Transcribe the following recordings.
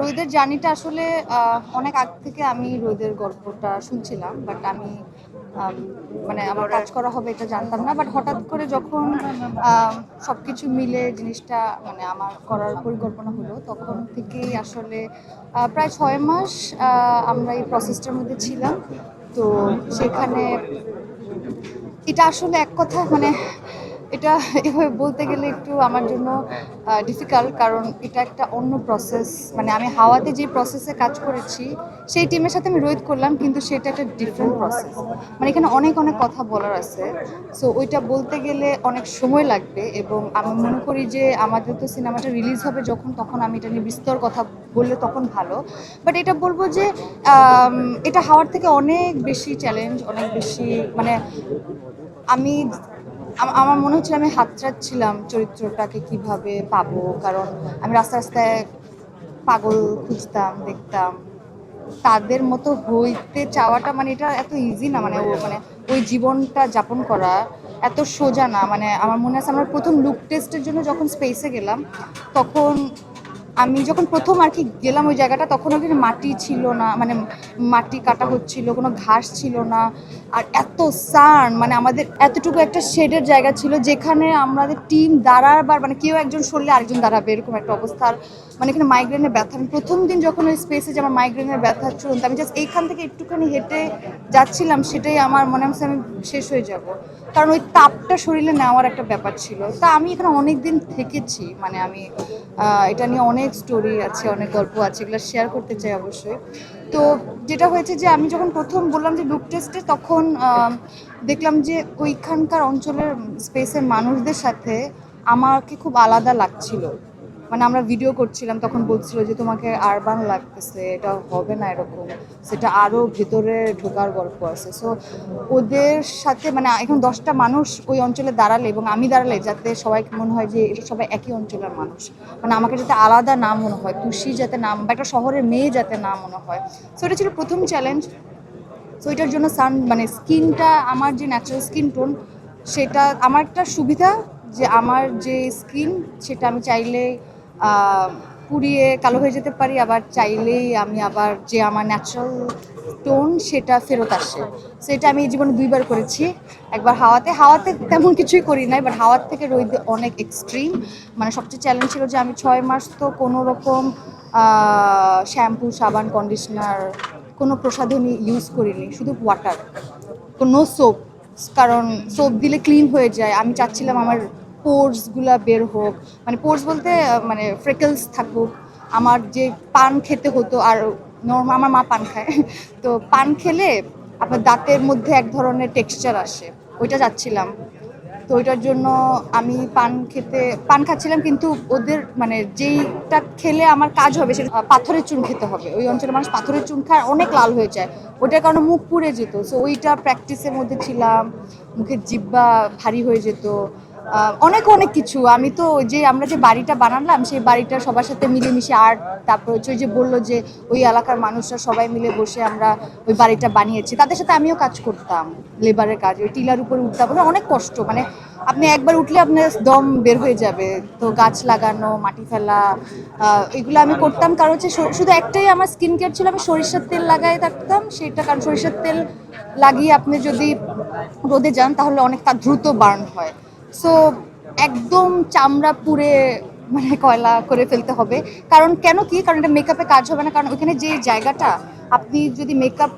রোহিতের জার্নিটা আসলে অনেক আগ থেকে আমি রোহিতের গল্পটা শুনছিলাম, বাট আমি আম, মানে আমার কাজ করা হবে এটা জানতাম না। বাট হঠাৎ করে যখন সব কিছু মিলে জিনিসটা মানে আমার করার পরিকল্পনা হলো, তখন থেকেই আসলে প্রায় 6 মাস আমরা এই প্রসেসটার মধ্যে ছিলাম। তো সেখানে এটা আসলে এক কথা মানে এটা এভাবে বলতে গেলে একটু আমার জন্য ডিফিকাল্ট, কারণ এটা একটা অন্য প্রসেস। মানে আমি হাওয়াতে যে প্রসেসে কাজ করেছি সেই টিমের সাথে আমি রোহিত করলাম, কিন্তু সেটা একটা ডিফারেন্ট প্রসেস। মানে এখানে অনেক অনেক কথা বলার আছে। সো ওইটা বলতে গেলে অনেক সময় লাগবে, এবং আমি মনে করি যে আমাদের তো সিনেমাটা রিলিজ হবে যখন, তখন আমি এটা নিয়ে বিস্তর কথা বললে তখন ভালো। বাট এটা বলবো যে এটা হাওয়ার থেকে অনেক বেশি চ্যালেঞ্জ, অনেক বেশি মানে আমি আমার মনে হচ্ছিল আমি হাতড়াচ্ছিলাম চরিত্রটাকে কিভাবে পাবো, কারণ আমি রাস্তায় রাস্তায় পাগল খুঁজতাম, দেখতাম। তাদের মতো হইতে চাওয়াটা মানে এটা এত ইজি না, মানে মানে ওই জীবনটা যাপন করা এত সোজা না। মানে আমার মনে আছে আমরা প্রথম লুক টেস্টের জন্য যখন স্পেসে গেলাম, তখন আমি যখন প্রথম আর কি গেলাম ওই জায়গাটা, তখন ওখানে মাটি ছিল না, মানে মাটি কাটা হচ্ছিল, কোনো ঘাস ছিল না। আর এত সান, মানে আমাদের এতটুকু একটা শেডের জায়গা ছিল যেখানে আমাদের টিম দাঁড়াবার মানে কেউ একজন সরলে আরেকজন দাঁড়াবে, এরকম একটা অবস্থার। মানে এখানে মাইগ্রেনের ব্যথা, আমি প্রথম দিন যখন ওই স্পেসে যে আমার মাইগ্রেনের ব্যথা চলতো, আমি জাস্ট এইখান থেকে একটুখানি হেঁটে যাচ্ছিলাম, সেটাই আমার মনে হচ্ছে আমি শেষ হয়ে যাব। কারণ ওই তাপটা শরীরে নেওয়ার একটা ব্যাপার ছিল। তা আমি এখানে অনেক দিন থেকেছি, মানে আমি এটা নিয়ে অনেক স্টোরি আছে, অনেক গল্প আছে, এগুলো শেয়ার করতে চাই অবশ্যই। তো যেটা হয়েছে যে আমি যখন প্রথম বললাম যে লুক টেস্টে, তখন দেখলাম যে ওইখানকার অঞ্চলের স্পেসের মানুষদের সাথে আমাকে খুব আলাদা লাগছিল। মানে আমরা ভিডিও করছিলাম, তখন বলছিল যে তোমাকে আরবান লাগতেছে, এটা হবে না এরকম, সেটা আরও ভেতরে ঢোকার গল্প আছে। সো ওদের সাথে মানে এখন 10টা মানুষ ওই অঞ্চলে দাঁড়ালে এবং আমি দাঁড়ালে, যাতে সবাই মনে হয় যে এটা সবাই একই অঞ্চলের মানুষ, মানে আমাকে যাতে আলাদা না মনে হয়, তুষি যাতে নাম বা একটা শহরের মেয়ে যাতে না মনে হয়। সো এটা ছিল প্রথম চ্যালেঞ্জ। সো এটার জন্য মানে স্কিনটা, আমার যে ন্যাচারাল স্কিন টোন, সেটা আমার একটা সুবিধা যে আমার যে স্কিন সেটা আমি চাইলে পুড়িয়ে কালো হয়ে যেতে পারি, আবার চাইলেই আমি আবার যে আমার ন্যাচারাল টোন সেটা ফেরত আসে। সেটা আমি এই জীবনে 2বার করেছি। একবার হাওয়াতে, হাওয়াতে তেমন কিছুই করি নাই, বাট হাওয়ার থেকে রোদে অনেক এক্সট্রিম। মানে সবচেয়ে চ্যালেঞ্জ ছিল যে আমি 6 মাস তো কোনো রকম শ্যাম্পু, সাবান, কন্ডিশনার, কোনো প্রসাধনী ইউজ করিনি, শুধু ওয়াটার, কোনো সোপ। কারণ সোপ দিলে ক্লিন হয়ে যায়, আমি চাচ্ছিলাম আমার পোর্সগুলা বের হোক, মানে পোর্স বলতে মানে ফ্রেকলস থাকুক। আমার যে পান খেতে হতো, আর নর্মাল আমার মা পান খায়, তো পান খেলে আপনার দাঁতের মধ্যে এক ধরনের টেক্সচার আসে, ওইটা চাচ্ছিলাম। তো ওইটার জন্য আমি পান খাচ্ছিলাম, কিন্তু ওদের মানে যেইটা খেলে আমার কাজ হবে সেটা পাথরের চুন খেতে হবে। ওই অঞ্চলের মানুষ পাথরের চুন খায়, অনেক লাল হয়ে যায়, ওইটার কারণে মুখ পুড়ে যেত। সো ওইটা প্র্যাকটিসের মধ্যে ছিলাম, মুখের জিহ্বা ভারী হয়ে যেত, অনেক অনেক কিছু। আমি তো যে আমরা যে বাড়িটা বানালাম, সেই বাড়িটা সবার সাথে মিলেমিশে আর্ট, তারপর হচ্ছে ওই যে বললো যে ওই এলাকার মানুষরা সবাই মিলে বসে আমরা ওই বাড়িটা বানিয়েছি, তাদের সাথে আমিও কাজ করতাম, লেবারের কাজ, ওই টিলার উপরে উঠতাম, অনেক কষ্ট। মানে আপনি একবার উঠলে আপনার দম বের হয়ে যাবে। তো গাছ লাগানো, মাটি ফেলা, এগুলো আমি করতাম। কারণ হচ্ছে শুধু একটাই আমার স্কিন কেয়ার ছিল, আমি সরিষার তেল লাগাই থাকতাম সেটা, কারণ সরিষার তেল লাগিয়ে আপনি যদি রোদে যান তাহলে অনেক দ্রুত বার্ন হয়। সো একদম চামড়া পুড়ে মানে কয়লা করে ফেলতে হবে। কারণ কেন কি, কারণ এটা মেকআপে কাজ হবে না, কারণ ওখানে যে জায়গাটা, আপনি যদি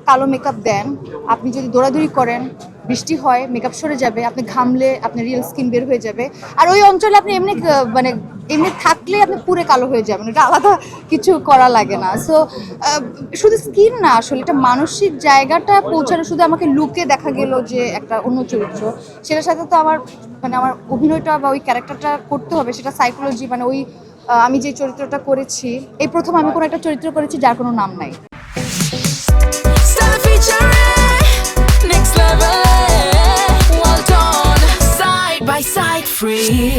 কালো মেকআপ দেন, আপনি যদি দৌড়াদৌড়ি করেন, বৃষ্টি হয়, মেকআপ সরে যাবে, আপনি ঘামলে আপনার রিয়েল স্কিন বের হয়ে যাবে। আর ওই অঞ্চলে আপনি এমনি মানে এমনি থাকলে আপনি পুরো কালো হয়ে যাবেন, এটা আলাদা কিছু করা লাগে না। সো শুধু স্কিন না, আসলে এটা মানসিক জায়গাটা পৌঁছানো। শুধু আমাকে লুকে দেখা গেল যে একটা অন্য চরিত্র, সেটার সাথে তো আমার মানে আমার অভিনয়টা বা ওই ক্যারেক্টারটা করতে হবে, সেটা সাইকোলজি। মানে ওই আমি যে চরিত্রটা করেছি, এই প্রথম আমি কোনো একটা চরিত্র করেছি যার কোনো নাম নাই। Next level, well done, side by side, free.